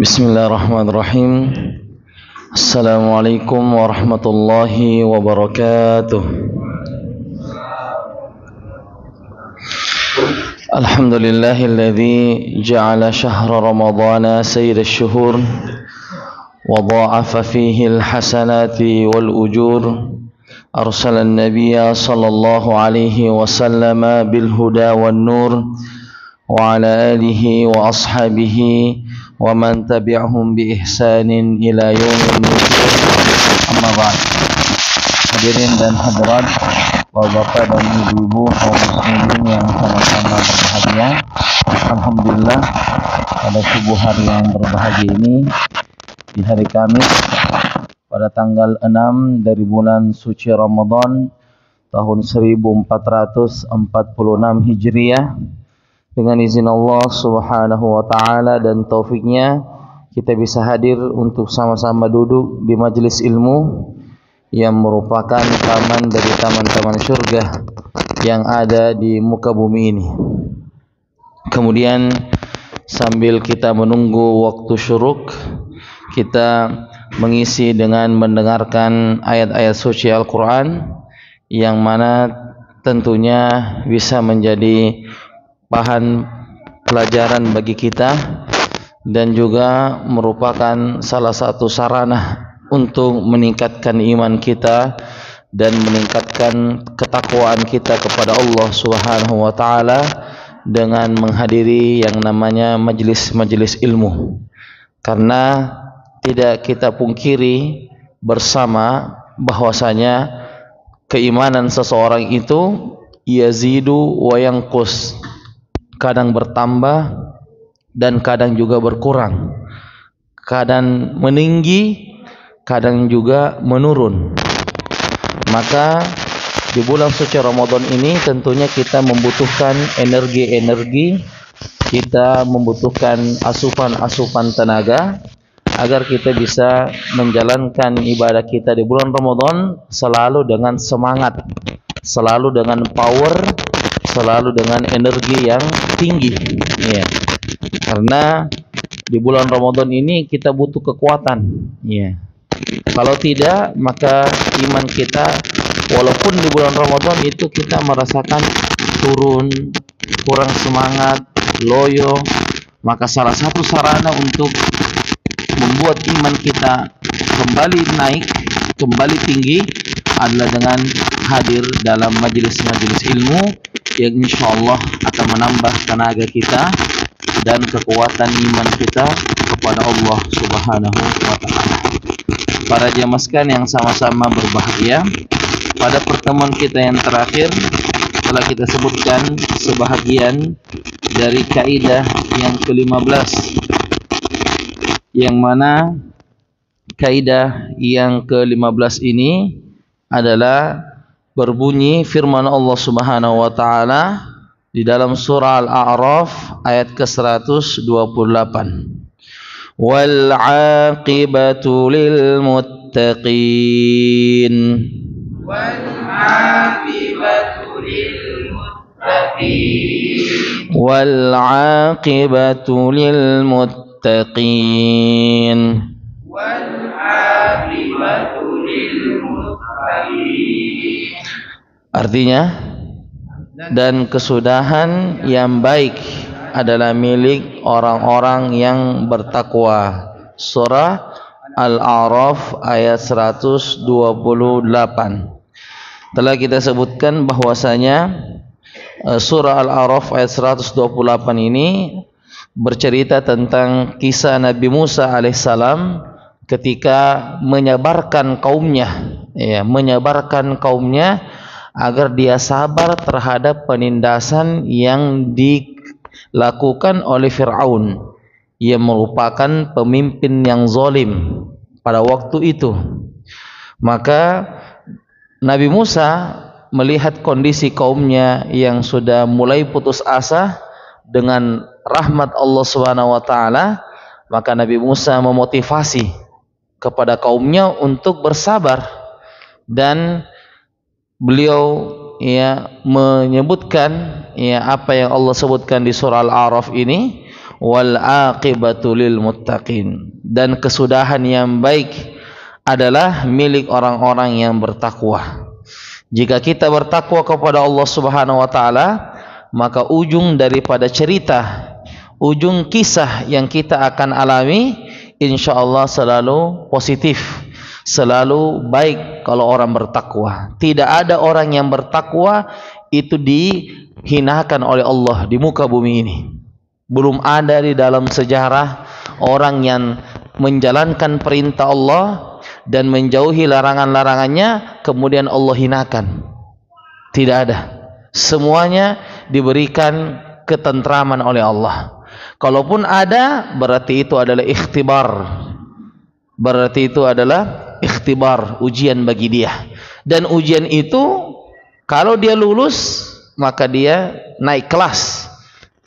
Bismillahirrahmanirrahim. Assalamualaikum warahmatullahi wabarakatuh. Alhamdulillahilladzi ja'ala syahra ramadhana sayyidasy syuhur wa dha'afa fihi al-hasanati wal ujur. Arsala an-nabiyya sallallahu alaihi wasallam bil huda wan nur wa ala alihi wa ashabihi wa man tabi'ahum bi ihsanin ila yaumil nusyur. Amma ba'd. Hadirin dan hadirat, bapak dan ibu-ibu kaum muslimin yang sama-sama berbahagia. Alhamdulillah, pada subuh hari yang berbahagia ini, di hari Kamis pada tanggal 6 dari bulan suci Ramadan tahun 1446 Hijriah, dengan izin Allah subhanahu wa ta'ala dan taufiknya, kita bisa hadir untuk sama-sama duduk di majelis ilmu yang merupakan taman dari taman-taman surga yang ada di muka bumi ini. Kemudian sambil kita menunggu waktu syuruk, kita mengisi dengan mendengarkan ayat-ayat suci Al-Quran yang mana tentunya bisa menjadi bahan pelajaran bagi kita dan juga merupakan salah satu sarana untuk meningkatkan iman kita dan meningkatkan ketakwaan kita kepada Allah Subhanahu wa taala dengan menghadiri yang namanya majelis-majelis ilmu. Karena tidak kita pungkiri bersama bahwasanya keimanan seseorang itu yazidu wa yanqus, kadang bertambah dan kadang juga berkurang, kadang meninggi, kadang juga menurun. Maka di bulan suci Ramadan ini tentunya kita membutuhkan energi-energi, kita membutuhkan asupan-asupan tenaga agar kita bisa menjalankan ibadah kita di bulan Ramadan selalu dengan semangat, selalu dengan power, selalu dengan energi yang tinggi, ya. Karena di bulan Ramadan ini kita butuh kekuatan, ya. Kalau tidak, maka iman kita walaupun di bulan Ramadan itu kita merasakan turun, kurang semangat, loyo, maka salah satu sarana untuk membuat iman kita kembali naik, kembali tinggi adalah dengan hadir dalam majelis-majelis ilmu yang insyaallah akan menambah tenaga kita dan kekuatan iman kita kepada Allah Subhanahu wa taala. Para jamaah sekalian yang sama-sama berbahagia, pada pertemuan kita yang terakhir telah kita sebutkan sebahagian dari kaidah yang ke-15, yang mana kaidah yang ke-15 ini adalah berbunyi firman Allah Subhanahu wa taala di dalam surah Al-A'raf ayat ke-128. Wal 'aqibatu lil muttaqin. Wal 'aqibatu lil muttaqin. Wal 'aqibatu lil muttaqin. Wal 'aqibatu lil muttaqin. Artinya, dan kesudahan yang baik adalah milik orang-orang yang bertakwa. Surah Al-A'raf ayat 128. Telah kita sebutkan bahwasanya surah Al-A'raf ayat 128 ini bercerita tentang kisah Nabi Musa alaihissalam ketika menyabarkan kaumnya, ya, menyabarkan kaumnya agar dia sabar terhadap penindasan yang dilakukan oleh Fir'aun yang merupakan pemimpin yang zalim pada waktu itu. Maka Nabi Musa melihat kondisi kaumnya yang sudah mulai putus asa dengan rahmat Allah Subhanahu wa taala, maka Nabi Musa memotivasi kepada kaumnya untuk bersabar, dan beliau menyebutkan apa yang Allah sebutkan di surah Al-A'raf ini, wal aqibatu lil muttaqin, dan kesudahan yang baik adalah milik orang-orang yang bertakwa. Jika kita bertakwa kepada Allah Subhanahu wa taala, maka ujung daripada cerita, ujung kisah yang kita akan alami insyaallah selalu positif, selalu baik kalau orang bertakwa. Tidak ada orang yang bertakwa itu dihinakan oleh Allah di muka bumi ini. Belum ada di dalam sejarah orang yang menjalankan perintah Allah dan menjauhi larangan-larangannya kemudian Allah hinakan. Tidak ada. Semuanya diberikan ketentraman oleh Allah. Kalaupun ada, berarti itu adalah ikhtibar. Berarti itu adalah ikhtibar, ujian bagi dia. Dan ujian itu kalau dia lulus, maka dia naik kelas.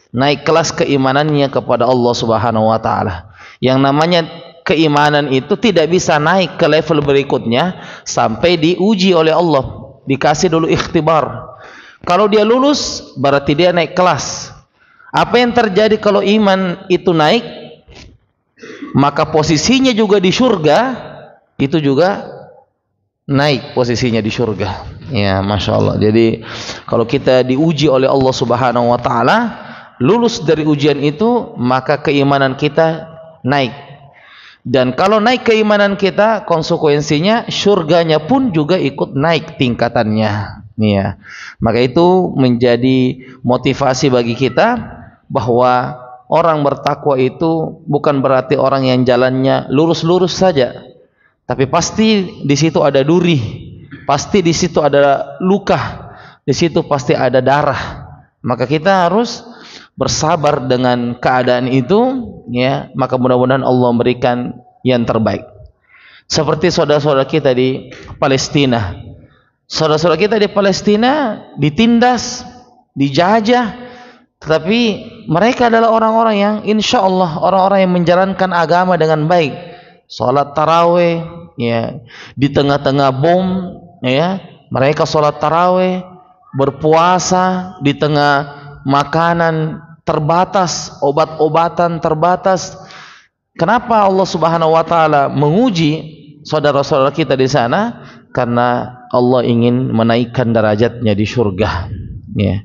Naik kelas keimanannya kepada Allah Subhanahu wa taala. Yang namanya keimanan itu tidak bisa naik ke level berikutnya sampai diuji oleh Allah, dikasih dulu ikhtibar. Kalau dia lulus, berarti dia naik kelas. Apa yang terjadi kalau iman itu naik? Maka posisinya juga di surga itu juga naik posisinya di surga. Ya, masya Allah. Jadi kalau kita diuji oleh Allah Subhanahu wa taala, lulus dari ujian itu, maka keimanan kita naik. Dan kalau naik keimanan kita, konsekuensinya surganya pun juga ikut naik tingkatannya. Ya. Maka itu menjadi motivasi bagi kita bahwa orang bertakwa itu bukan berarti orang yang jalannya lurus-lurus saja, tapi pasti di situ ada duri, pasti di situ ada luka, di situ pasti ada darah. Maka kita harus bersabar dengan keadaan itu, ya. Maka mudah-mudahan Allah memberikan yang terbaik. Seperti saudara-saudara kita di Palestina. Saudara-saudara kita di Palestina ditindas, dijajah, tetapi mereka adalah orang-orang yang insya Allah orang-orang yang menjalankan agama dengan baik. Salat taraweh, ya, di tengah-tengah bom, ya, mereka salat taraweh, berpuasa di tengah makanan terbatas, obat-obatan terbatas. Kenapa Allah Subhanahu wa taala menguji saudara-saudara kita di sana? Karena Allah ingin menaikkan derajatnya di surga, ya.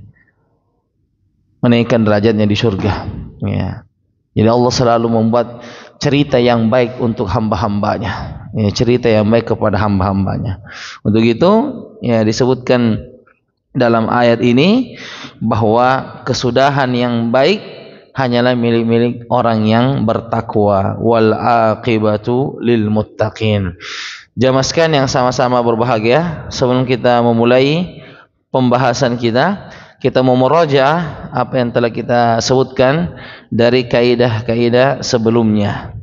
Menaikkan derajatnya di surga, ya. Jadi Allah selalu membuat cerita yang baik untuk hamba-hambanya, ya, cerita yang baik kepada hamba-hambanya. Untuk itu, ya, disebutkan dalam ayat ini bahwa kesudahan yang baik hanyalah milik-milik orang yang bertakwa. Wal aqibatu lil muttaqin. Jamaah sekalian yang sama-sama berbahagia, sebelum kita memulai pembahasan kita mau murajaah apa yang telah kita sebutkan dari kaidah-kaidah sebelumnya.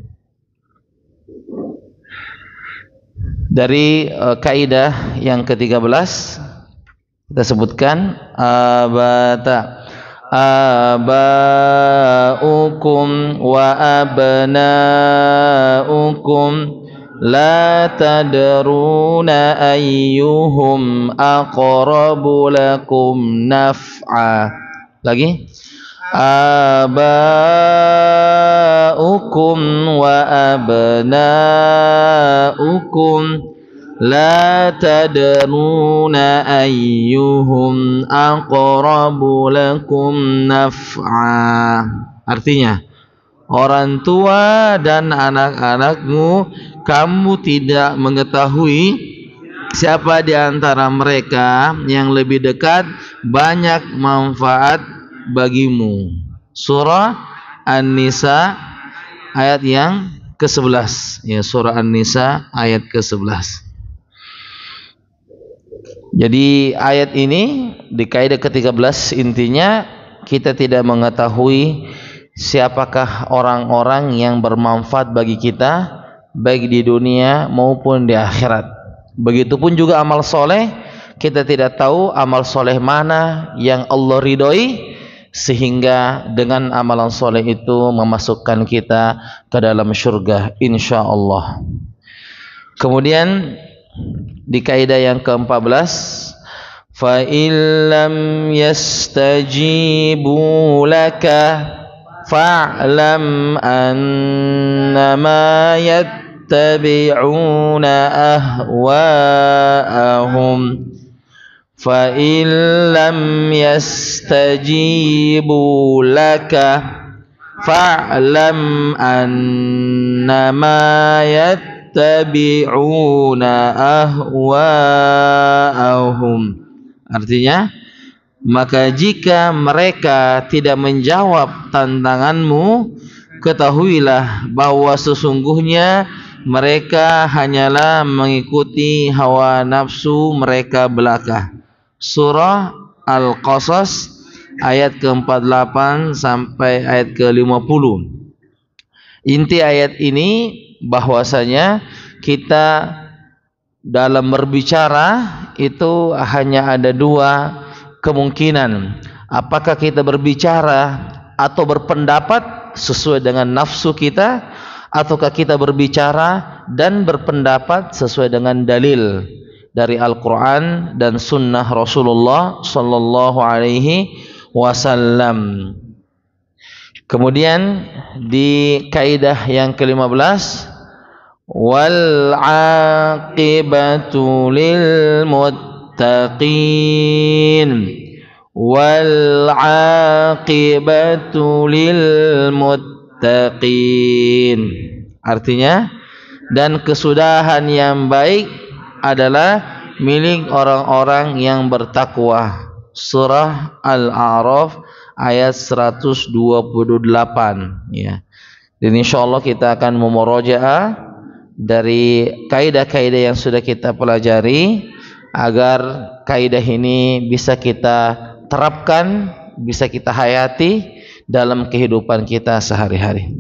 Dari kaidah yang ke-13 kita sebutkan abaukum wa abnaukum la tadruna ayyuhum aqrabu lakum naf'a. Lagi, abaukum wa abnaukum la tadruna ayyuhum aqrabu lakum naf'a. Artinya, orang tua dan anak-anakmu, kamu tidak mengetahui siapa di antara mereka yang lebih dekat banyak manfaat bagimu. Surah An-Nisa ayat yang ke-11, ya, surah An-Nisa ayat ke-11. Jadi ayat ini di kaidah ke-13 intinya kita tidak mengetahui siapakah orang-orang yang bermanfaat bagi kita baik di dunia maupun di akhirat. Begitupun juga amal soleh, kita tidak tahu amal soleh mana yang Allah ridhoi sehingga dengan amalan soleh itu memasukkan kita ke dalam surga insyaallah. Kemudian di kaidah yang ke-14, fa illam yastajibu laka fa'lam annama yattabi'una ahwa'ahum fa in lam yastajibu laka fa'lam annama yattabi'una ahwa'ahum. Artinya, maka jika mereka tidak menjawab tantanganmu, ketahuilah bahwa sesungguhnya mereka hanyalah mengikuti hawa nafsu mereka belaka. Surah Al-Qasas ayat ke-48 sampai ayat ke-50. Inti ayat ini bahwasanya kita dalam berbicara itu hanya ada dua kemungkinan. Apakah kita berbicara atau berpendapat sesuai dengan nafsu kita, ataukah kita berbicara dan berpendapat sesuai dengan dalil dari Al-Quran dan Sunnah Rasulullah Sallallahu Alaihi Wasallam. Kemudian di kaidah yang ke-15, wal aqibatu lil muttaqin, wal aqibatu lil muttaqin. Artinya, dan kesudahan yang baik adalah milik orang-orang yang bertakwa. Surah Al-A'raf ayat 128, ya. Dan insyaallah kita akan memurajaah dari kaidah-kaidah yang sudah kita pelajari agar kaidah ini bisa kita terapkan, bisa kita hayati dalam kehidupan kita sehari-hari.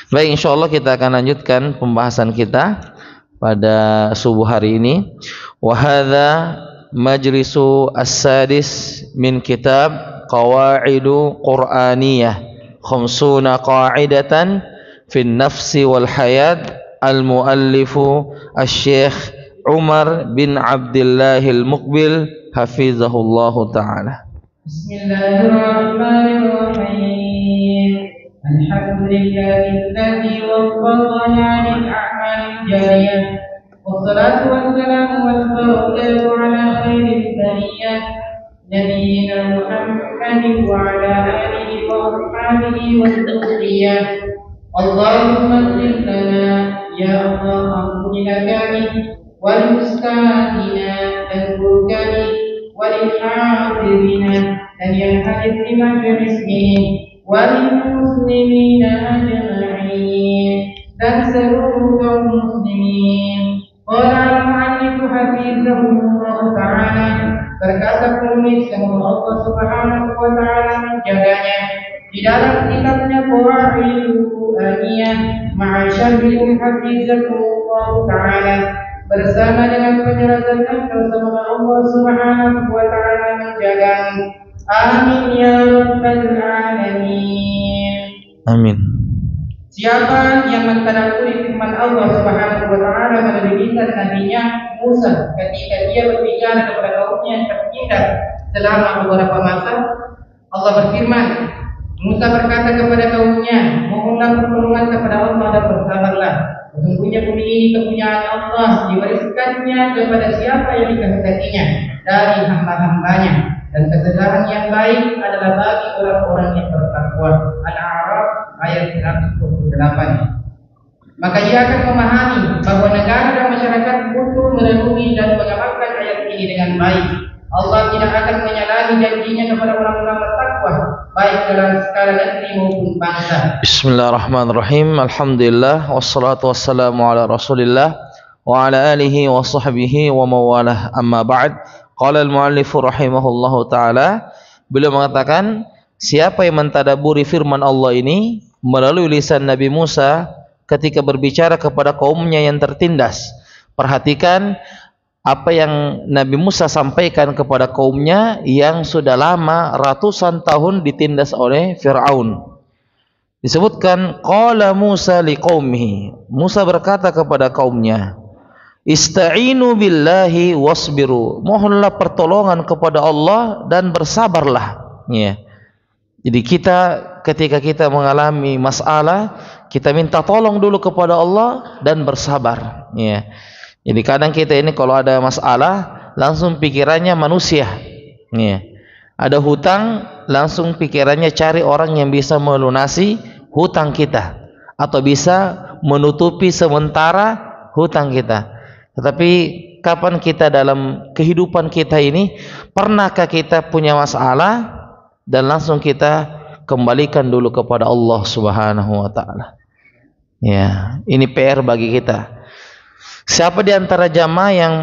Baik, insyaallah kita akan lanjutkan pembahasan kita pada subuh hari ini. Wa hadza majlisu as-sadis min kitab Qawaidu Qur'aniyah 50 qa'idatan fi an-nafsi wal hayat, al-muallifu asy-syekh Umar bin Abdullah al-Muqbil hafizahullahu ta'ala. Bismillahirrahmanirrahim. Alhamdulillahilladzi waffaqana lil a'malil jariyah. Wassalatu wassalamu wassalamu ala khairil bariyah nabiyyina Muhammadin wa ala alihi wa ashabihi wa dzurriyyah. Allahumma ighfir lana ya Allah, ampunilah kami, wal musta'ina dan guru kami, wal hadirina dan yang hadir di majelis ini, wal muslimina ajma'in dan seluruh kaum muslimin. Qala al-mu'allif hafizahullah ta'ala, berkata penulis semoga Allah Subhanahu wa ta'ala menjaganya, di dalam kitabnya Qawaidu Qur'aniyah ma'a syarhil hafizahullah ta'ala, bersama dengan penjelasan bersama Allah Subhanahu wa ta'ala menjagamu. Amin ya rabbal alamin. Amin. Siapa yang mentadabburi firman Allah Subhanahu wa ta'ala melalui lisan nabinya Musa ketika dia berbicara kepada kaumnya yang tertindas selama beberapa masa, Allah berfirman, Musa berkata kepada kaumnya, mohonlah pertolongan kepada Allah dan bersabarlah. Sesungguhnya bumi ini kepunyaan Allah, diwariskannya kepada siapa yang dikehendakinya dari hamba-hambanya, dan kesejahteraan yang baik adalah bagi orang-orang yang bertakwa. Al-A'raf ayat 128. Maka dia akan memahami bahwa negara dan masyarakat butuh merenungi dan mengamalkan ayat ini dengan baik. Allah tidak akan menyalahi janjinya kepada orang-orang bertakwa, baik dalam skala negeri maupun bangsa. Bismillahirrahmanirrahim. Alhamdulillah wassalatu wassalamu ala Rasulillah wa ala alihi wa sahbihi wa mawalah. Amma ba'd. Qala al-muallif rahimahullahu taala, beliau mengatakan, siapa yang mentadabburi firman Allah ini melalui lisan Nabi Musa ketika berbicara kepada kaumnya yang tertindas. Perhatikan apa yang Nabi Musa sampaikan kepada kaumnya yang sudah lama ratusan tahun ditindas oleh Fir'aun. Disebutkan qala Musa liqaumihi, Musa berkata kepada kaumnya, ista'inu billahi wasbiru, mohonlah pertolongan kepada Allah dan bersabarlah. Ya. Jadi kita ketika kita mengalami masalah, kita minta tolong dulu kepada Allah dan bersabar, ya. Jadi kadang kita ini kalau ada masalah langsung pikirannya manusia, ya. Ada hutang langsung pikirannya cari orang yang bisa melunasi hutang kita atau bisa menutupi sementara hutang kita. Tetapi kapan kita dalam kehidupan kita ini pernahkah kita punya masalah dan langsung kita kembalikan dulu kepada Allah Subhanahu wa taala? Ya, ini PR bagi kita. Siapa di antara jamaah yang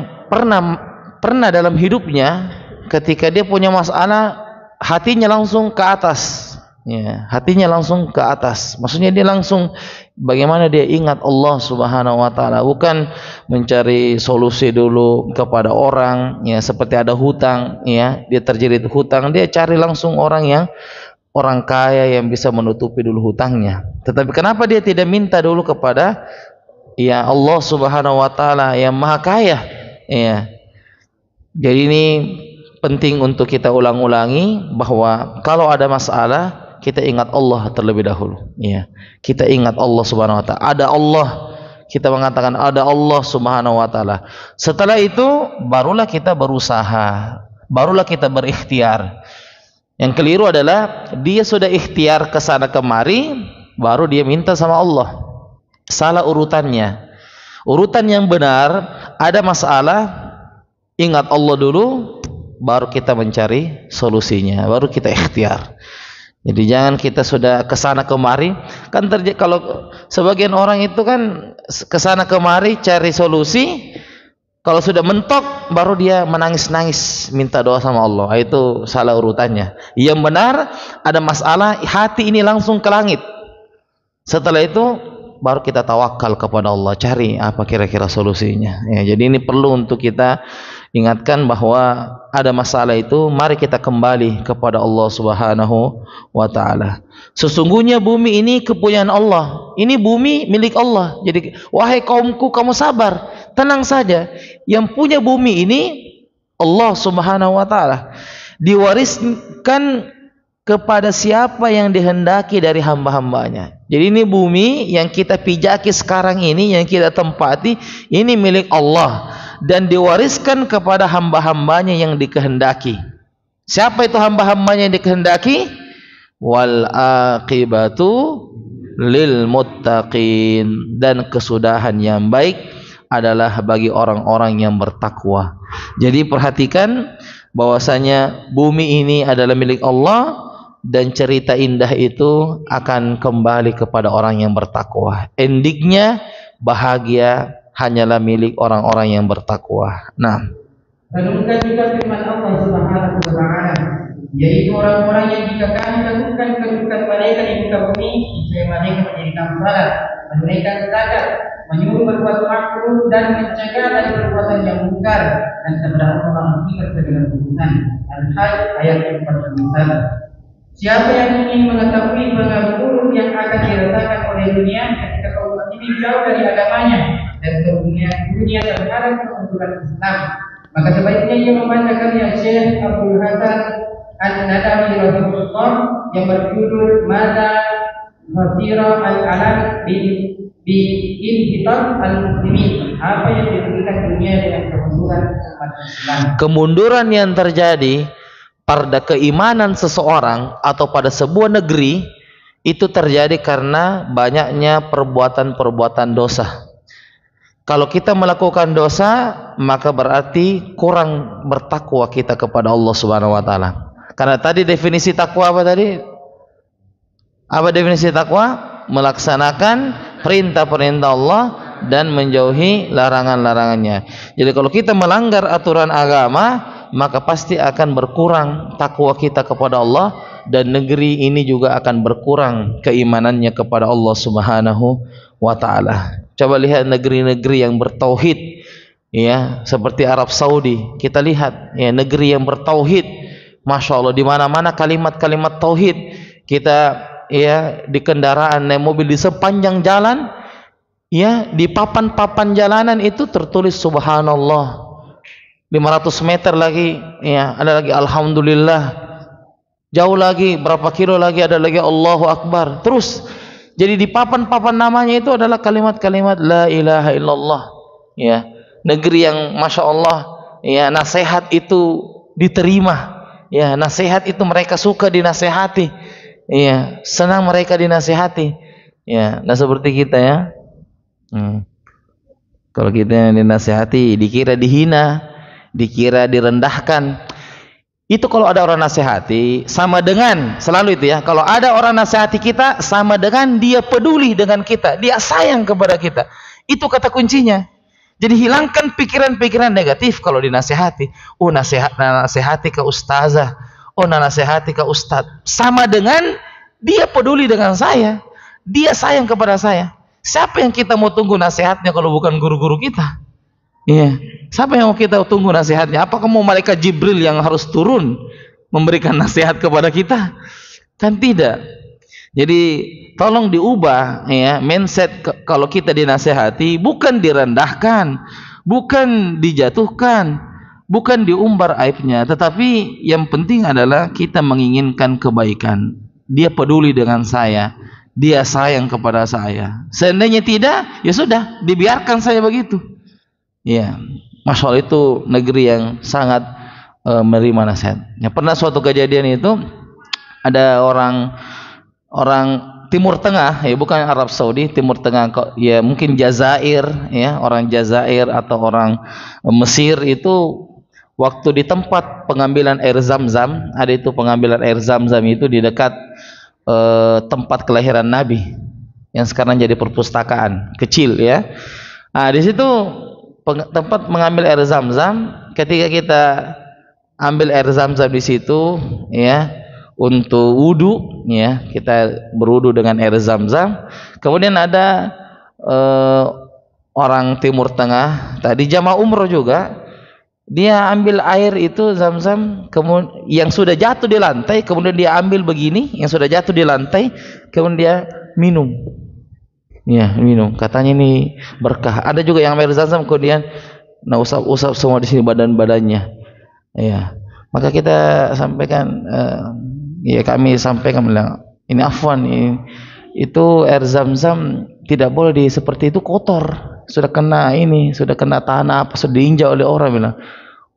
pernah dalam hidupnya ketika dia punya masalah hatinya langsung ke atas? Ya, hatinya langsung ke atas. Maksudnya dia langsung bagaimana dia ingat Allah Subhanahu wa taala, bukan mencari solusi dulu kepada orang, ya, seperti ada hutang, ya, dia terjerit hutang, dia cari langsung orang kaya yang bisa menutupi dulu hutangnya. Tetapi kenapa dia tidak minta dulu kepada ya Allah Subhanahu wa taala yang Maha Kaya, ya. Jadi ini penting untuk kita ulang-ulangi bahwa kalau ada masalah kita ingat Allah terlebih dahulu, ya. Kita ingat Allah Subhanahu wa taala. Ada Allah, kita mengatakan ada Allah Subhanahu wa taala. Setelah itu barulah kita berusaha, barulah kita berikhtiar. Yang keliru adalah dia sudah ikhtiar ke sana kemari, baru dia minta sama Allah. Salah urutannya. Urutan yang benar, ada masalah, ingat Allah dulu, baru kita mencari solusinya, baru kita ikhtiar. Jadi jangan kita sudah kesana kemari, kan terjadi kalau sebagian orang itu kan kesana kemari cari solusi, kalau sudah mentok baru dia menangis-nangis minta doa sama Allah. Itu salah urutannya. Yang benar ada masalah hati ini langsung ke langit. Setelah itu baru kita tawakal kepada Allah, cari apa kira-kira solusinya. Ya, jadi ini perlu untuk kita ingatkan bahwa ada masalah itu, mari kita kembali kepada Allah Subhanahu wa taala. Sesungguhnya bumi ini kepunyaan Allah. Ini bumi milik Allah. Jadi wahai kaumku, kamu sabar, tenang saja. Yang punya bumi ini Allah Subhanahu wa taala. Diwariskan kepada siapa yang dihendaki dari hamba-hambanya. Jadi ini bumi yang kita pijaki sekarang ini, yang kita tempati, ini milik Allah dan diwariskan kepada hamba-hambanya yang dikehendaki. Siapa itu hamba-hambanya yang dikehendaki? Wal aqibatu lil muttaqin, dan kesudahan yang baik adalah bagi orang-orang yang bertakwa. Jadi perhatikan bahwasanya bumi ini adalah milik Allah dan cerita indah itu akan kembali kepada orang yang bertakwa. Endingnya bahagia hanyalah milik orang-orang yang bertakwa. Nah, renungkan juga firman Allah Subhanahu wa taala, yaitu orang-orang yang jika kami lakukan kedudukan mereka di muka bumi, niscaya mereka menjadikan salat, menunaikan zakat, menyuruh berbuat makruh dan mencegah dari perbuatan yang mungkar, dan kepada Allah mengingat segala urusan. Al-Hajj ayat 41. Siapa yang ingin mengetahui pengaruh buruk yang akan dirasakan oleh dunia ketika kaum ini jauh dari agamanya dan dunia terhadap kemunduran Islam, maka sebaiknya ia membaca karya Syekh Abdul Hasan An-Nadawi rahimahullah yang berjudul Mada Fasira al-Alam bi Inhitab al-Muslimin, apa yang diberikan dunia dengan kemunduran umat Islam. Kemunduran yang terjadi pada keimanan seseorang atau pada sebuah negeri itu terjadi karena banyaknya perbuatan-perbuatan dosa. Kalau kita melakukan dosa, maka berarti kurang bertakwa kita kepada Allah Subhanahu wa taala. Karena tadi definisi takwa apa tadi? Apa definisi takwa? Melaksanakan perintah-perintah Allah dan menjauhi larangan-larangannya. Jadi kalau kita melanggar aturan agama, maka pasti akan berkurang takwa kita kepada Allah, dan negeri ini juga akan berkurang keimanannya kepada Allah Subhanahu wa taala. Coba lihat negeri-negeri yang bertauhid, ya, seperti Arab Saudi. Kita lihat, ya, negeri yang bertauhid, masya Allah, di mana-mana kalimat-kalimat tauhid. Kita, ya, di kendaraan naik mobil di sepanjang jalan, ya, di papan-papan jalanan itu tertulis Subhanallah. 500 meter lagi, ya, ada lagi Alhamdulillah. Jauh lagi, berapa kilo lagi ada lagi Allahu Akbar. Terus jadi di papan-papan namanya itu adalah kalimat-kalimat la ilaha illallah. Ya, negeri yang masya Allah, ya, nasihat itu diterima. Ya, nasihat itu mereka suka dinasihati. Ya, senang mereka dinasihati. Ya, nah seperti kita ya. Kalau kita dinasihati, dikira dihina, dikira direndahkan. Itu kalau ada orang nasihati, sama dengan, selalu itu ya, kalau ada orang nasihati kita, sama dengan dia peduli dengan kita, dia sayang kepada kita. Itu kata kuncinya. Jadi hilangkan pikiran-pikiran negatif kalau dinasihati. Oh, nasihati ke ustazah, oh nasihati ke ustaz. Sama dengan dia peduli dengan saya, dia sayang kepada saya. Siapa yang kita mau tunggu nasihatnya kalau bukan guru-guru kita? Iya. Siapa yang mau kita tunggu nasihatnya? Apakah mau malaikat Jibril yang harus turun memberikan nasihat kepada kita? Kan tidak. Jadi tolong diubah ya mindset kalau kita dinasihati, bukan direndahkan, bukan dijatuhkan, bukan diumbar aibnya, tetapi yang penting adalah kita menginginkan kebaikan. Dia peduli dengan saya, dia sayang kepada saya. Seandainya tidak, ya sudah, dibiarkan saya begitu. Ya, Masya Allah, itu negeri yang sangat menerima nasihat. Ya, pernah suatu kejadian itu ada orang Timur Tengah, ya bukan Arab Saudi, Timur Tengah, ya mungkin Jazair, ya orang Jazair atau orang Mesir itu waktu di tempat pengambilan air Zam-Zam, ada itu pengambilan air Zam-Zam itu di dekat tempat kelahiran Nabi yang sekarang jadi perpustakaan kecil ya. Nah, di situ tempat mengambil air Zam-Zam, ketika kita ambil air Zam-Zam di situ ya untuk wudu ya, kita berwudu dengan air Zam-Zam. Kemudian ada orang Timur Tengah tadi jamaah umroh juga, dia ambil air itu Zam-Zam kemudian yang sudah jatuh di lantai, kemudian dia ambil begini yang sudah jatuh di lantai, kemudian dia minum. Ya, minum. Katanya ini berkah. Ada juga yang air Zam-Zam kemudian usap semua di sini badan-badannya. Ya. Maka kita sampaikan ya kami sampaikan bilang, ini afwan itu air Zam-Zam tidak boleh seperti itu, kotor. Sudah kena tanah apa, sudah diinjak oleh orang, bilang.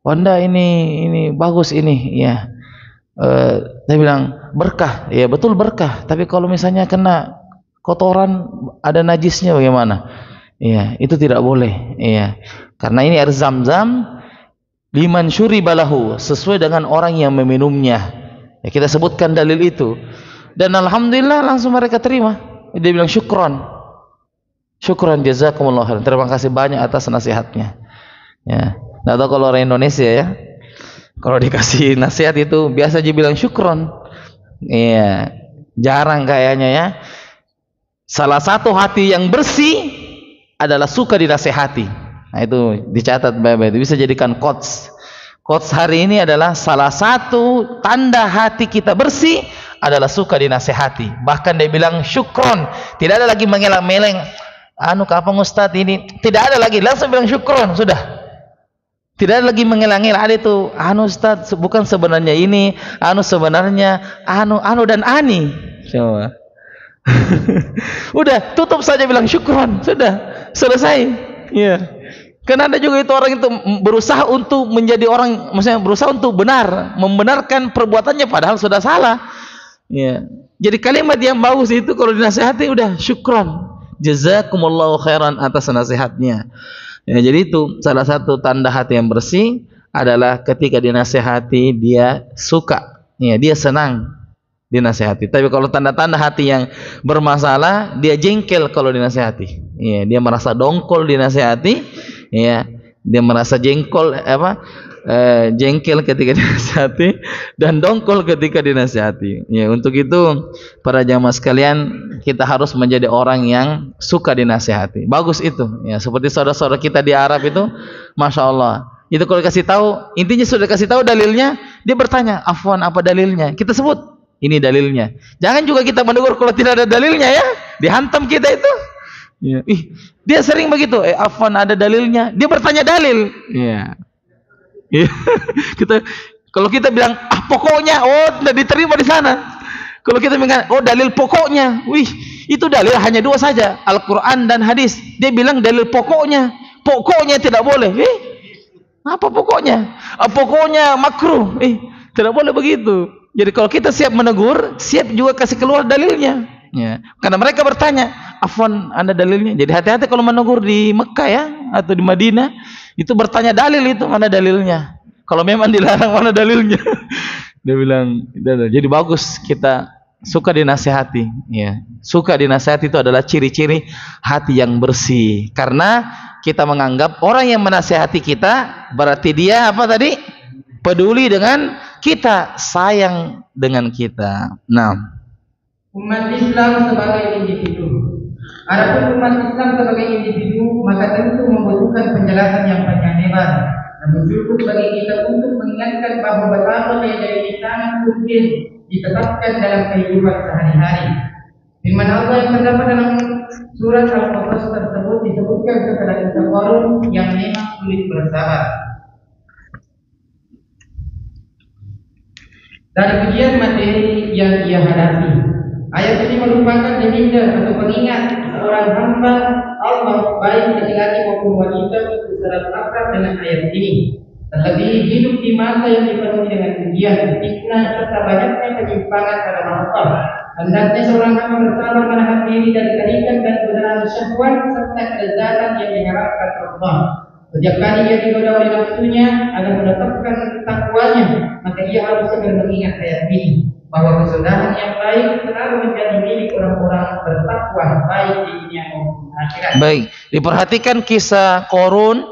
Wanda ini bagus ini, ya. Saya bilang berkah. Ya, betul berkah. Tapi kalau misalnya kena kotoran, ada najisnya bagaimana? Iya, itu tidak boleh. Iya. Karena ini air Zam-Zam liman syuribalahu, sesuai dengan orang yang meminumnya. Ya, kita sebutkan dalil itu. Dan alhamdulillah langsung mereka terima. Dia bilang syukron. Syukron jazakumullah khairan. Terima kasih banyak atas nasihatnya. Ya. Nah, tahu kalau orang Indonesia ya, kalau dikasih nasihat itu biasa aja bilang syukron. Iya. Jarang kayaknya ya. Salah satu hati yang bersih adalah suka dinasihati. Nah, itu dicatat baik-baik. Itu bisa jadikan quotes. Quotes hari ini adalah salah satu tanda hati kita bersih adalah suka dinasihati. Bahkan dia bilang syukron. Tidak ada lagi mengeleng-meleng. Kapan Ustaz ini? Tidak ada lagi. Langsung bilang syukron. Sudah. Tidak ada lagi mengeleng-eleng. Ada itu. Ustaz bukan sebenarnya ini. Sebenarnya dan ani. Coba. Udah, tutup saja bilang syukron, sudah selesai. Ya. Karena ada juga itu orang itu berusaha untuk menjadi orang, maksudnya berusaha untuk membenarkan perbuatannya padahal sudah salah. Ya. Jadi kalimat yang bagus itu kalau dinasihati udah syukron, jazakumullahu khairan atas nasihatnya. Ya, jadi itu salah satu tanda hati yang bersih adalah ketika dinasihati dia suka, ya, dia senang dinasihati. Tapi kalau tanda-tanda hati yang bermasalah, dia jengkel kalau dinasihati. Ya, dia merasa dongkol dinasihati. Ya, dia merasa jengkel ketika dinasihati dan dongkol ketika dinasihati. Ya, untuk itu para jamaah sekalian, kita harus menjadi orang yang suka dinasihati. Bagus itu. Ya, seperti saudara-saudara kita di Arab itu, masya Allah. Itu kalau kasih tahu, intinya sudah kasih tahu dalilnya, dia bertanya, afwan apa dalilnya? Kita sebut. Ini dalilnya. Jangan juga kita menegur kalau tidak ada dalilnya ya. Dihantam kita itu. Ya. Dia sering begitu. Afwan ada dalilnya. Dia bertanya dalil. Ya. Kita Kalau kita bilang pokoknya, oh tidak diterima di sana. Kalau kita bilang dalil pokoknya, wih, itu dalil hanya dua saja, Al-Quran dan hadis. Dia bilang dalil pokoknya tidak boleh. Apa pokoknya? Pokoknya makruh. Tidak boleh begitu. Jadi kalau kita siap menegur, siap juga kasih keluar dalilnya. Ya. Karena mereka bertanya, afwan, Anda dalilnya. Jadi hati-hati kalau menegur di Mekah ya, atau di Madinah, itu bertanya dalil itu, mana dalilnya. Kalau memang dilarang, mana dalilnya. Dia bilang, jadi bagus kita suka dinasihati. Ya. Suka dinasihati itu adalah ciri-ciri hati yang bersih. Karena kita menganggap orang yang menasihati kita, berarti dia apa tadi? Peduli dengan kita, sayang dengan kita. Nah, umat Islam sebagai individu. Adapun umat Islam sebagai individu, maka tentu membutuhkan penjelasan yang panjang lebar. Namun cukup bagi kita untuk mengingatkan bahawa betapa yang dari sangat mungkin ditetapkan dalam kehidupan sehari-hari. Firman Allah yang terdapat dalam surat Al-Qasas tersebut disebutkan setelah kisah Qarun yang memang sulit bersabar. Dari ujian materi yang ia hadapi, ayat ini merupakan reminder atau pengingat seorang hamba Allah baik laki-laki maupun wanita untuk selalu akrab dengan ayat ini. Terlebih hidup di masa yang dipenuhi dengan ujian, fitnah serta banyaknya penyimpangan dalam Allah. Hendaknya seorang hamba bersabar menahan diri dari tarikan dan godaan syahwat serta kelezatan yang diharapkan Allah. Setiap kali ia digoda oleh nafsunya agar mendapatkan takwanya, maka ia harus segera mengingat ayat ini, bahwa kesudahan yang baik selalu menjadi milik orang-orang bertakwa baik di dunia maupun akhirat. Baik, diperhatikan kisah Qarun.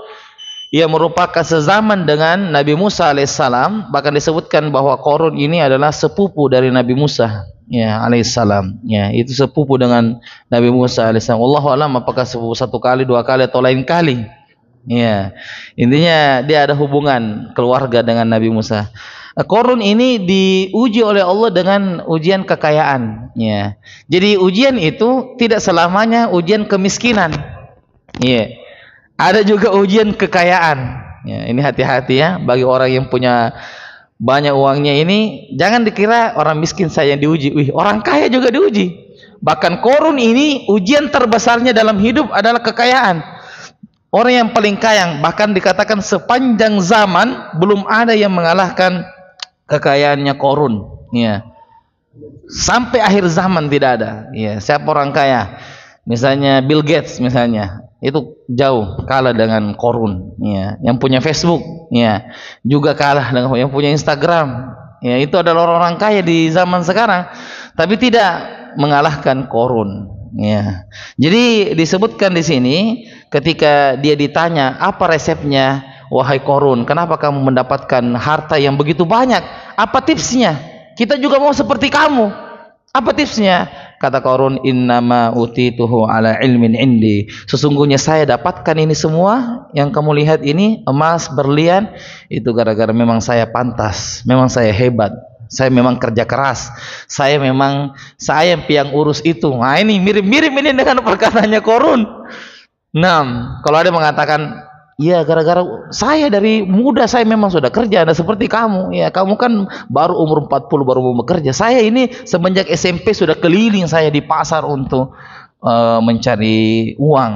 Ia merupakan sezaman dengan Nabi Musa alaihissalam. Bahkan disebutkan bahwa Qarun ini adalah sepupu dari Nabi Musa ya alaihissalam. Ya, itu sepupu dengan Nabi Musa alaihissalam. Wallahu a'lam apakah sepupu satu kali, dua kali atau lain kali. Ya, intinya dia ada hubungan keluarga dengan Nabi Musa. Qarun ini diuji oleh Allah dengan ujian kekayaan. Ya, jadi ujian itu tidak selamanya ujian kemiskinan. Ya, ada juga ujian kekayaan. Ya, ini hati-hati ya bagi orang yang punya banyak uangnya ini, jangan dikira orang miskin saya yang diuji. Wih, orang kaya juga diuji. Bahkan Qarun ini ujian terbesarnya dalam hidup adalah kekayaan. Orang yang paling kaya, bahkan dikatakan sepanjang zaman belum ada yang mengalahkan kekayaannya Qarun. Ya. Sampai akhir zaman tidak ada. Ya, siapa orang kaya? Misalnya Bill Gates misalnya, itu jauh kalah dengan Qarun. Ya. Yang punya Facebook, ya, juga kalah dengan yang punya Instagram. Ya, itu adalah orang-orang kaya di zaman sekarang, tapi tidak mengalahkan Qarun. Ya. Jadi disebutkan di sini ketika dia ditanya apa resepnya, wahai Qarun, kenapa kamu mendapatkan harta yang begitu banyak? Apa tipsnya? Kita juga mau seperti kamu. Apa tipsnya? Kata Qarun, innama utituhu ala ilmin indi. Sesungguhnya saya dapatkan ini semua yang kamu lihat ini, emas, berlian, itu gara-gara memang saya pantas, memang saya hebat. Saya memang kerja keras. Saya yang urus itu. Nah, ini mirip-mirip ini dengan perkataannya Qarun. Nah, kalau ada mengatakan, ya gara-gara saya dari muda saya memang sudah kerja, ada seperti kamu. Ya, kamu kan baru umur 40 baru mau bekerja. Saya ini semenjak SMP sudah keliling saya di pasar untuk mencari uang.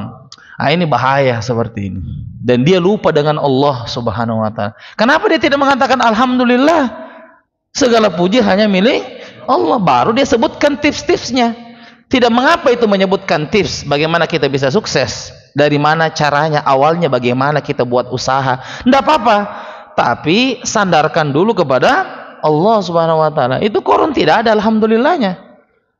Nah, ini bahaya seperti ini. Dan dia lupa dengan Allah Subhanahu wa taala. Kenapa dia tidak mengatakan alhamdulillah? Segala puji hanya milik Allah. Baru dia sebutkan tips-tipsnya. Tidak mengapa itu menyebutkan tips bagaimana kita bisa sukses, dari mana caranya, awalnya bagaimana kita buat usaha. Tidak apa-apa, tapi sandarkan dulu kepada Allah Subhanahu wa taala. Itu Qarun tidak ada alhamdulillahnya.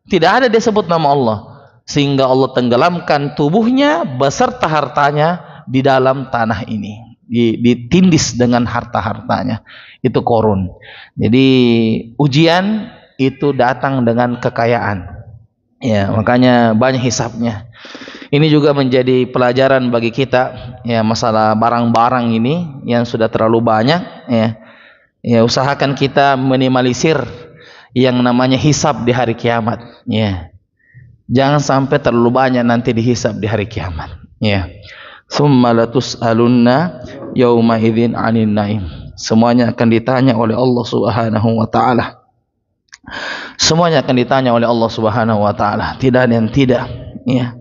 Tidak ada dia sebut nama Allah, sehingga Allah tenggelamkan tubuhnya beserta hartanya di dalam tanah ini. Ditindis dengan harta-hartanya. Itu Qarun. Jadi ujian itu datang dengan kekayaan. Ya, makanya banyak hisabnya. Ini juga menjadi pelajaran bagi kita ya, masalah barang-barang ini yang sudah terlalu banyak ya. Ya, usahakan kita minimalisir yang namanya hisab di hari kiamat ya. Jangan sampai terlalu banyak nanti dihisab di hari kiamat ya. Tsumma latus'alunna yauma idzin 'anil naim. Semuanya akan ditanya oleh Allah Subhanahu wa taala. Semuanya akan ditanya oleh Allah Subhanahu wa taala. Tidak ada yang tidak, ya.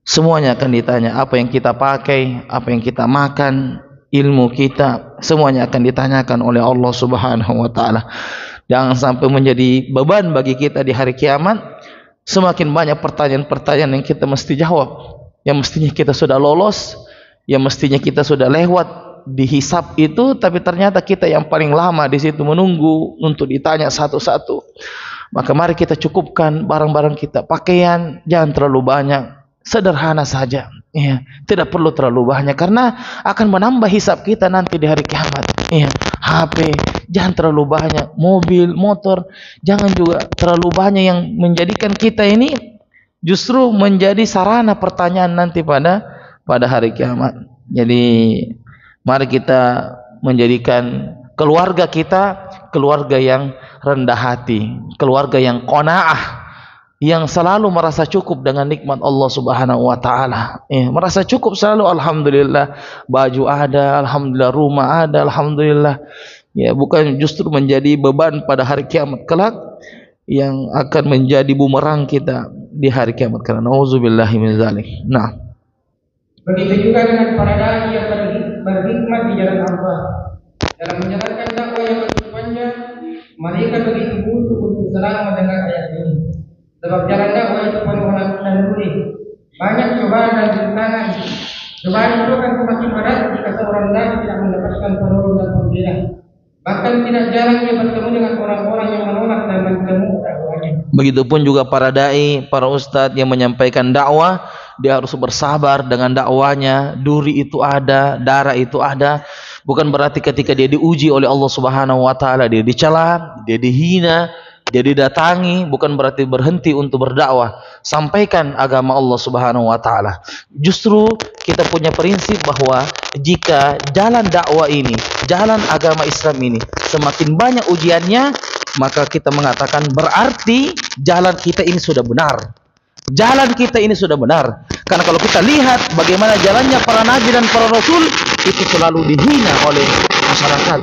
Semuanya akan ditanya, apa yang kita pakai, apa yang kita makan, ilmu kita, semuanya akan ditanyakan oleh Allah Subhanahu wa taala. Jangan sampai menjadi beban bagi kita di hari kiamat. Semakin banyak pertanyaan-pertanyaan yang kita mesti jawab, yang mestinya kita sudah lolos, yang mestinya kita sudah lewat di hisab itu, tapi ternyata kita yang paling lama di situ menunggu untuk ditanya satu-satu. Maka mari kita cukupkan barang-barang kita, pakaian jangan terlalu banyak, sederhana saja, ya, tidak perlu terlalu banyak karena akan menambah hisab kita nanti di hari kiamat. Ya, HP jangan terlalu banyak, mobil, motor jangan juga terlalu banyak yang menjadikan kita ini justru menjadi sarana pertanyaan nanti pada hari kiamat. Jadi mari kita menjadikan keluarga kita keluarga yang rendah hati, keluarga yang qanaah, yang selalu merasa cukup dengan nikmat Allah Subhanahu wa taala. Merasa cukup selalu, alhamdulillah, baju ada, alhamdulillah, rumah ada, alhamdulillah. Ya, bukan justru menjadi beban pada hari kiamat kelak yang akan menjadi bumerang kita di hari kiamat. Karena nauzubillahi min zalik. Nah, begitu juga dengan para dai yang berhikmat di jalan Allah. Dalam menjalankan dakwah yang begitu panjang, mereka begitu butuh untuk selalu mendengar ayat ini. Sebab jalan dakwah itu penuh dan sulit, banyak cobaan dan rintangan. Cobaan itu akan semakin berat jika seorang dai tidak mendapatkan penolong dan pembela. Bahkan tidak jarang dia bertemu dengan orang-orang yang menolak dan bertemu dakwahnya. Begitupun juga para dai, para ustadz yang menyampaikan dakwah, dia harus bersabar dengan dakwanya. Duri itu ada, darah itu ada. Bukan berarti ketika dia diuji oleh Allah Subhanahu wa taala dia dicela, dia dihina, dia didatangi, bukan berarti berhenti untuk berdakwah. Sampaikan agama Allah Subhanahu wa taala. Justru kita punya prinsip bahwa jika jalan dakwah ini, jalan agama Islam ini semakin banyak ujiannya, maka kita mengatakan berarti jalan kita ini sudah benar. Jalan kita ini sudah benar. Karena kalau kita lihat bagaimana jalannya para nabi dan para rasul, itu selalu dihina oleh masyarakat,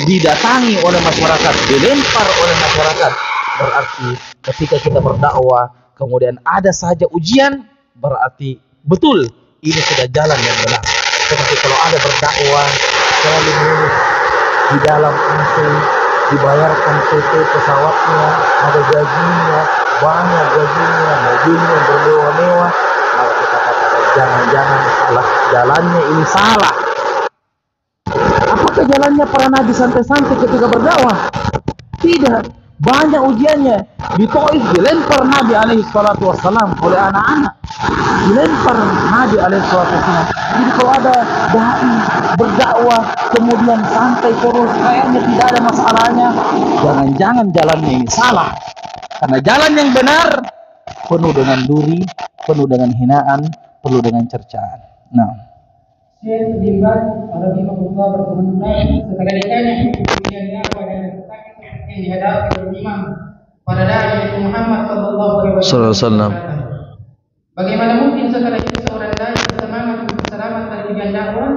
didatangi oleh masyarakat, dilempar oleh masyarakat. Berarti ketika kita berdakwah kemudian ada saja ujian, berarti betul ini sudah jalan yang benar. Tetapi kalau ada berdakwah selalu mulus di dalam AC, dibayarkan PT pesawatnya, ada gajinya, banyak gajinya, mobilnya bermewah-mewah, maka kita katakan jangan-jangan salah jalannya, ini salah. Apakah jalannya para nabi santai-santai ketika berdakwah? Tidak, banyak ujiannya. Di Taif dilempar Nabi alaihi salatu wassalam oleh anak-anak, dilempar Nabi alaihi salatu wassalam. Jadi kalau ada dai berdakwah kemudian santai terus, kayaknya tidak ada masalahnya, jangan-jangan jalannya ini salah. Karena jalan yang benar penuh dengan duri, penuh dengan hinaan, penuh dengan cercaan. Nah, Syekh bin Baz rahimahullah berkomentar setelah ditanya ujian dakwah dan tantangan yang dihadapi oleh imam pada dai Muhammad sallallahu alaihi wasallam. Bagaimana mungkin setelah itu seorang dai bersemangat untuk selamat dari ujian dakwah?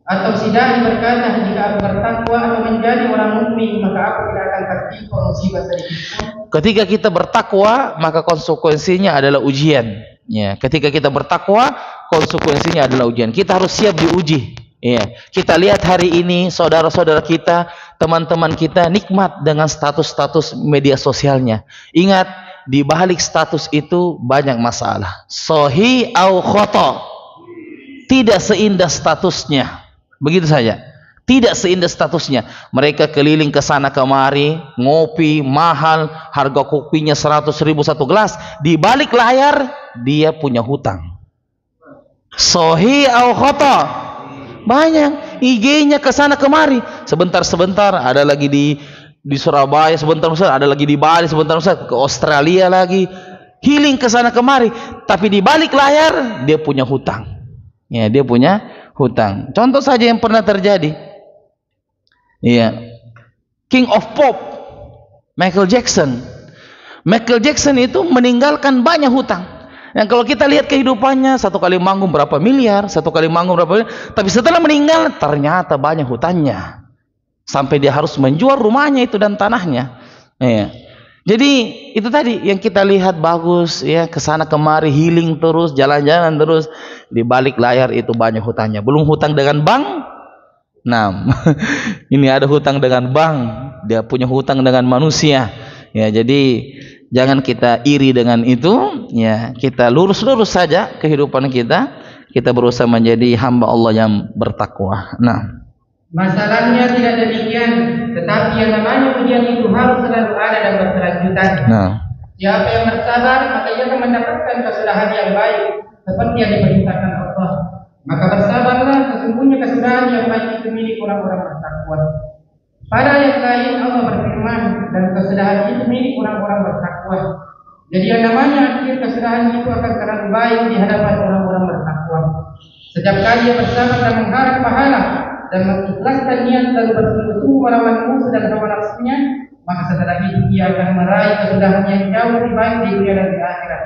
Atau si dai berkata, jika aku bertakwa atau menjadi orang mukmin, maka aku tidak akan tertimpa musibah sedikit pun. Ketika kita bertakwa, maka konsekuensinya adalah ujian. Ya, ketika kita bertakwa, konsekuensinya adalah ujian. Kita harus siap diuji. Ya, kita lihat hari ini saudara-saudara kita, teman-teman kita nikmat dengan status-status media sosialnya. Ingat, di balik status itu banyak masalah. Sahih au khata. Tidak seindah statusnya. Begitu saja. Tidak seindah statusnya. Mereka keliling ke sana kemari, ngopi mahal, harga kopinya 100.000 satu gelas. Di balik layar dia punya hutang. Sahih au khata. Banyak. IG-nya ke sana kemari. Sebentar-sebentar ada lagi di Surabaya, sebentar ada lagi di Bali, sebentar ke Australia lagi. Healing ke sana kemari, tapi di balik layar dia punya hutang. Ya, dia punya hutang. Contoh saja yang pernah terjadi. Iya. King of Pop, Michael Jackson. Michael Jackson itu meninggalkan banyak hutang. Yang kalau kita lihat kehidupannya, satu kali manggung berapa miliar, satu kali manggung berapa miliar, tapi setelah meninggal ternyata banyak hutangnya. sampai dia harus menjual rumahnya itu dan tanahnya. Ya. Jadi itu tadi yang kita lihat bagus ya, kesana kemari healing terus, jalan-jalan terus, di balik layar itu banyak hutangnya. Belum hutang dengan bank. Nah, ini ada hutang dengan bank, dia punya hutang dengan manusia. Ya, jadi jangan kita iri dengan itu. Ya, kita lurus-lurus saja kehidupan kita. Kita berusaha menjadi hamba Allah yang bertakwa. Nah. Masalahnya tidak demikian, tetapi yang namanya ujian itu harus selalu ada dan berkelanjutan. Siapa yang bersabar, maka ia akan mendapatkan kesudahan yang baik, seperti yang diperintahkan Allah. Maka bersabarlah, sesungguhnya kesudahan yang baik itu milik orang-orang bertakwa. Pada ayat lain Allah berfirman, dan kesudahan itu milik orang-orang bertakwa. Jadi yang namanya akhir kesudahan itu akan selalu baik di hadapan orang-orang bertakwa. Setiap kali dia bersabar dan mengharap pahala dan mengikhlaskan niat dan bersungguh-sungguh melawan musuh dan hawa nafsunya, maka setelah itu dia akan meraih kesudahan yang jauh lebih baik di dunia dan di akhirat.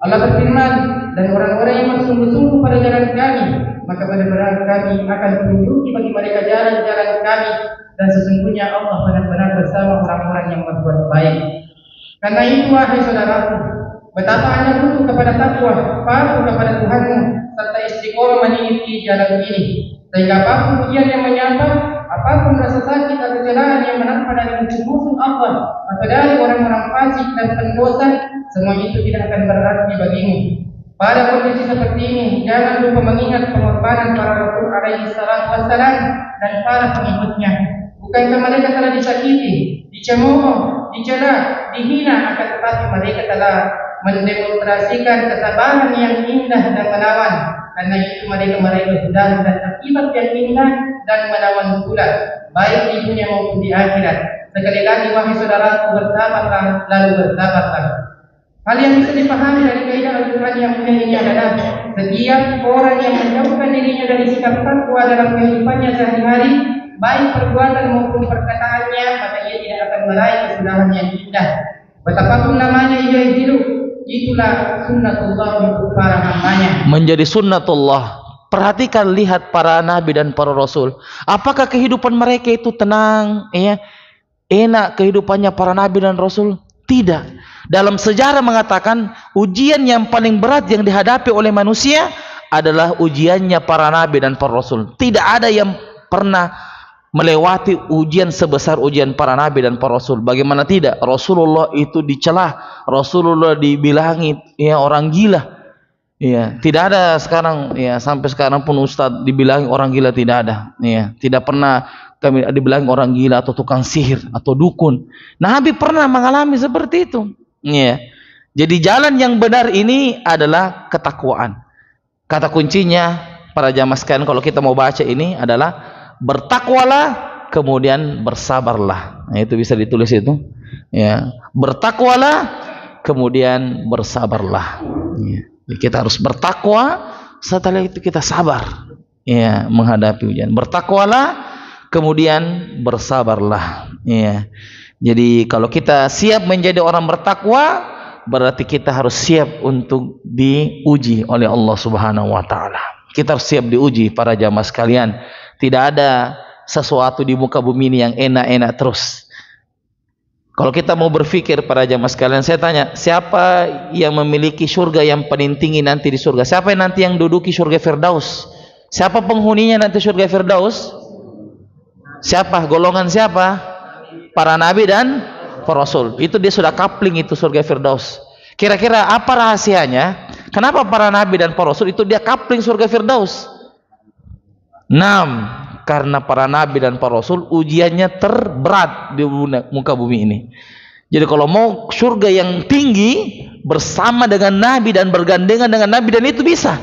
Allah berfirman, dan orang-orang yang bersungguh-sungguh pada jalan kami, maka benar-benar kami akan tunjuki bagi mereka jalan-jalan kami, dan sesungguhnya Allah benar-benar bersama orang-orang yang berbuat baik. Karena itu wahai saudaraku, betapa Anda butuh kepada takwa, patuh kepada Tuhanmu, serta istiqomah meniti jalan ini. Sehingga apapun ujian yang menyapa, apapun rasa sakit atau celaan yang menimpa dari musuh-musuh Allah atau dari orang-orang fasik dan pendosa, semua itu tidak akan berarti bagimu. Pada kondisi seperti ini, jangan lupa mengingat pengorbanan para Rasul alaihi salatu wassalam dan para pengikutnya. Bukankah mereka telah disakiti, dicemooh, dicela, dihina, akan tetapi mereka telah mendemonstrasikan kesabaran yang indah dan menawan. Karena itu mereka meraih kesudahan dan akibat yang indah dan menawan pula, baik di dunia maupun di akhirat. Sekali lagi wahai saudaraku, bersabarlah, lalu bersabarlah. Hal yang bisa dipahami dari kaidah Al-Quran yang mulia ini adalah setiap orang yang menjauhkan dirinya dari sikap takwa dalam kehidupannya sehari-hari, baik perbuatan maupun perkataannya, maka ia tidak akan meraih kesudahan yang indah. Betapapun namanya ia hidup, itulah sunnatullah untuk para hambanya. Menjadi sunnatullah. Perhatikan, lihat para nabi dan para rasul. Apakah kehidupan mereka itu tenang, ya, enak kehidupannya para nabi dan rasul? Tidak. Dalam sejarah mengatakan ujian yang paling berat yang dihadapi oleh manusia adalah ujiannya para nabi dan para rasul. Tidak ada yang pernah melewati ujian sebesar ujian para nabi dan para rasul. Bagaimana tidak? Rasulullah itu dicelah, Rasulullah dibilangi ya orang gila. Ya, tidak ada sekarang ya, sampai sekarang pun ustaz dibilangi orang gila tidak ada. Ya, tidak pernah kami dibilangi orang gila atau tukang sihir atau dukun. Nabi pernah mengalami seperti itu. Ya. Jadi jalan yang benar ini adalah ketakwaan. Kata kuncinya para jamaah sekalian kalau kita mau baca ini adalah bertakwalah kemudian bersabarlah. Nah, itu bisa ditulis itu. Ya, bertakwalah kemudian bersabarlah. Ya. Kita harus bertakwa, setelah itu kita sabar. Ya, menghadapi ujian. Bertakwalah kemudian bersabarlah. Ya. Jadi kalau kita siap menjadi orang bertakwa, berarti kita harus siap untuk diuji oleh Allah Subhanahu wa taala. Kita harus siap diuji para jamaah sekalian. Tidak ada sesuatu di muka bumi ini yang enak-enak terus. Kalau kita mau berpikir para jamaah sekalian, saya tanya, siapa yang memiliki surga yang paling tinggi nanti di surga? Siapa yang nanti yang duduki surga Firdaus? Siapa penghuninya nanti surga Firdaus? Siapa? Golongan siapa? Para nabi dan para rasul. Itu dia sudah kapling itu surga Firdaus. Kira-kira apa rahasianya? Kenapa para nabi dan para rasul itu dia kapling surga Firdaus? 6. Karena para nabi dan para rasul ujiannya terberat di muka bumi ini. Jadi kalau mau surga yang tinggi bersama dengan nabi dan bergandengan dengan nabi, dan itu bisa.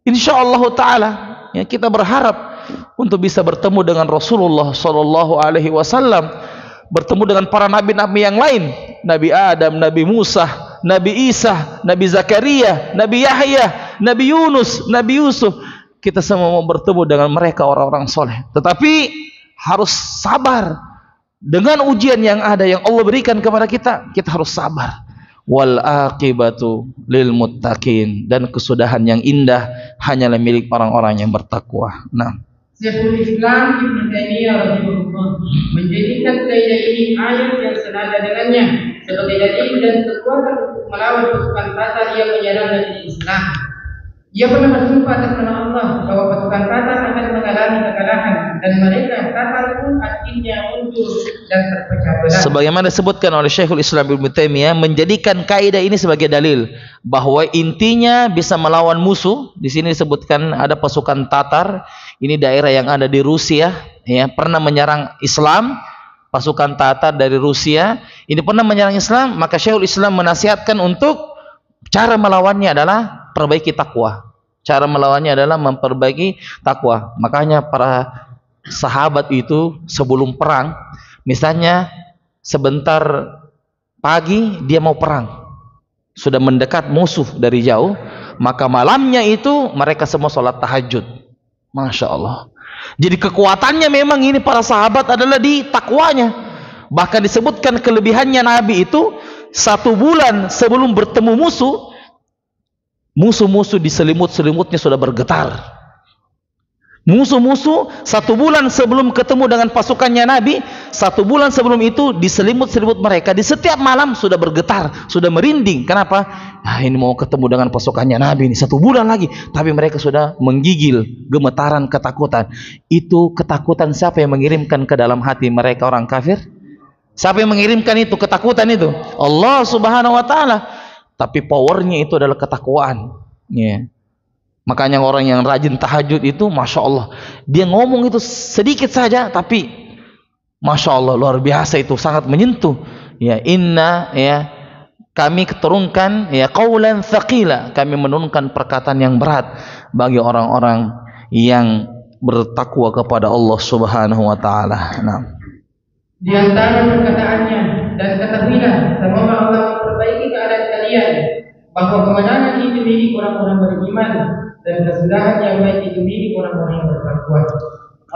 Insyaallah taala ya, kita berharap untuk bisa bertemu dengan Rasulullah sallallahu alaihi wasallam, bertemu dengan para nabi-nabi yang lain, Nabi Adam, Nabi Musa, Nabi Isa, Nabi Zakaria, Nabi Yahya, Nabi Yunus, Nabi Yusuf. Kita semua mau bertemu dengan mereka orang-orang soleh. Tetapi harus sabar dengan ujian yang ada yang Allah berikan kepada kita. Kita harus sabar. Wal aqibatu lil muttaqin, dan kesudahan yang indah hanyalah milik orang-orang yang bertakwa. Nah, Syekhul Islam Ibnu Taimiyah rahimahullah menjadikan kaidah ini ayat yang senada dengannya sebagai dalil dan kekuatan untuk melawan pasukan Tatar yang menyerang negeri Islam. Ia pernah bersumpah atas nama Allah bahwa pasukan Tatar akan mengalami kekalahan dan mereka Tatar pun akhirnya mundur dan terpecah belah. Sebagaimana disebutkan oleh Syekhul Islam Ibnu Taimiyah, menjadikan kaidah ini sebagai dalil bahwa intinya bisa melawan musuh. Di sini disebutkan ada pasukan Tatar, ini daerah yang ada di Rusia, ya, pernah menyerang Islam. Pasukan Tatar dari Rusia ini pernah menyerang Islam, maka Syekhul Islam menasihatkan untuk cara melawannya adalah perbaiki takwa. Cara melawannya adalah memperbaiki takwa. Makanya para sahabat itu sebelum perang, misalnya sebentar pagi dia mau perang, sudah mendekat musuh dari jauh, maka malamnya itu mereka semua sholat tahajud. Masya Allah. Jadi kekuatannya memang ini para sahabat adalah di takwanya. Bahkan disebutkan kelebihannya Nabi itu 1 bulan sebelum bertemu musuh, musuh-musuh di selimut-selimutnya sudah bergetar. Musuh-musuh 1 bulan sebelum ketemu dengan pasukannya Nabi, 1 bulan sebelum itu di selimut-selimut mereka di setiap malam sudah bergetar, sudah merinding. Kenapa? Nah, ini mau ketemu dengan pasukannya Nabi ini 1 bulan lagi, tapi mereka sudah menggigil, gemetaran, ketakutan. Itu ketakutan siapa yang mengirimkan ke dalam hati mereka orang kafir? Siapa yang mengirimkan itu ketakutan itu? Allah Subhanahu wa taala. Tapi powernya itu adalah ketakwaan. Ya. Makanya orang yang rajin tahajud itu, masya Allah, dia ngomong itu sedikit saja, tapi masya Allah luar biasa, itu sangat menyentuh. Ya, inna, ya, kami keturunkan, ya, qaulan thaqila, kami menurunkan perkataan yang berat bagi orang-orang yang bertakwa kepada Allah Subhanahu wa taala. Nah, di antara perkataannya, dan ketahuilah semoga Allah memperbaiki keadaan kalian, bahwa kemenangan itu milik orang-orang beriman dan kesudahan yang baik itu milik orang-orang yang bertakwa.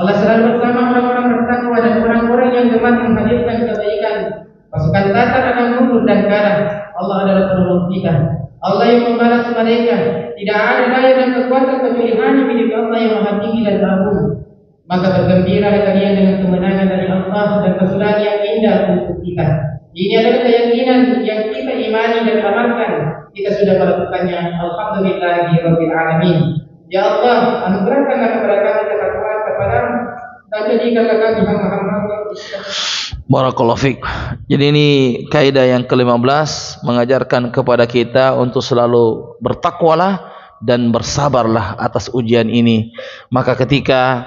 Allah selalu bersama orang-orang bertakwa dan orang-orang yang gemar menghadirkan kebaikan. Pasukan Tatar akan mundur dan kalah. Allah adalah penolong kita. Allah yang membalas mereka. Tidak ada daya dan kekuatan kecuali hanya milik Allah yang Maha Tinggi dan Agung. Maka bergembira kalian dengan kemenangan dari Allah dan kesudahan yang indah untuk kita. Ini adalah keyakinan yang kita imani dan amalkan. Kita sudah melakukannya. Alhamdulillahirabbil alamin. Ya Allah, anugerahkanlah kepada kami ketakwaan kepadamu dan jadikanlah kami hamba-hamba yang Barakallahu fiik. Jadi ini kaidah yang ke-15 mengajarkan kepada kita untuk selalu bertakwalah dan bersabarlah atas ujian ini. Maka ketika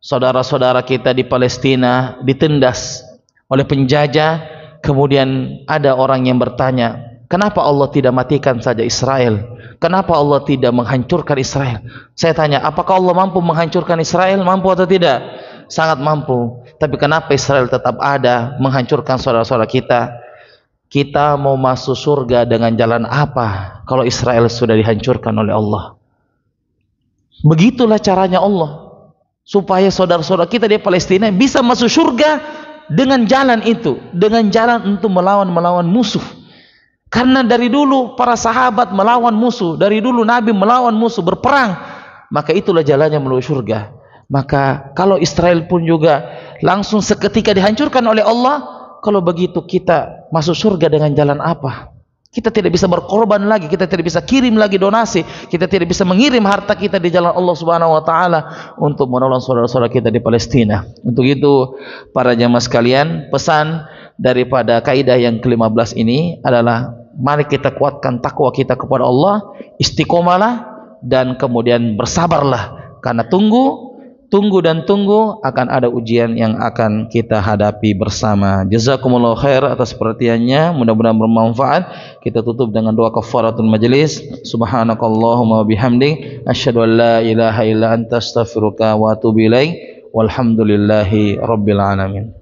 saudara-saudara kita di Palestina ditindas oleh penjajah, kemudian ada orang yang bertanya, kenapa Allah tidak matikan saja Israel? Kenapa Allah tidak menghancurkan Israel? Saya tanya, apakah Allah mampu menghancurkan Israel? Mampu atau tidak? Sangat mampu. Tapi kenapa Israel tetap ada menghancurkan saudara-saudara kita? Kita mau masuk surga dengan jalan apa kalau Israel sudah dihancurkan oleh Allah? Begitulah caranya Allah, supaya saudara-saudara kita di Palestina bisa masuk surga dengan jalan itu, dengan jalan untuk melawan musuh. Karena dari dulu para sahabat melawan musuh, dari dulu Nabi melawan musuh, berperang, maka itulah jalannya menuju surga. Maka kalau Israel pun juga langsung seketika dihancurkan oleh Allah, kalau begitu kita masuk surga dengan jalan apa? Kita tidak bisa berkorban lagi, kita tidak bisa kirim lagi donasi, kita tidak bisa mengirim harta kita di jalan Allah Subhanahu wa taala untuk menolong saudara-saudara kita di Palestina. Untuk itu para jamaah sekalian, pesan daripada kaidah yang ke-15 ini adalah mari kita kuatkan takwa kita kepada Allah, istiqomalah dan kemudian bersabarlah, karena tunggu akan ada ujian yang akan kita hadapi bersama. Jazakumullahu khair atas perhatiannya, mudah-mudahan bermanfaat. Kita tutup dengan doa kafaratul majelis. Subhanakallahumma bihamdik asyhadu an la ilaha illa anta astaghfiruka wa atubu ilaik. Walhamdulillahi rabbil alamin.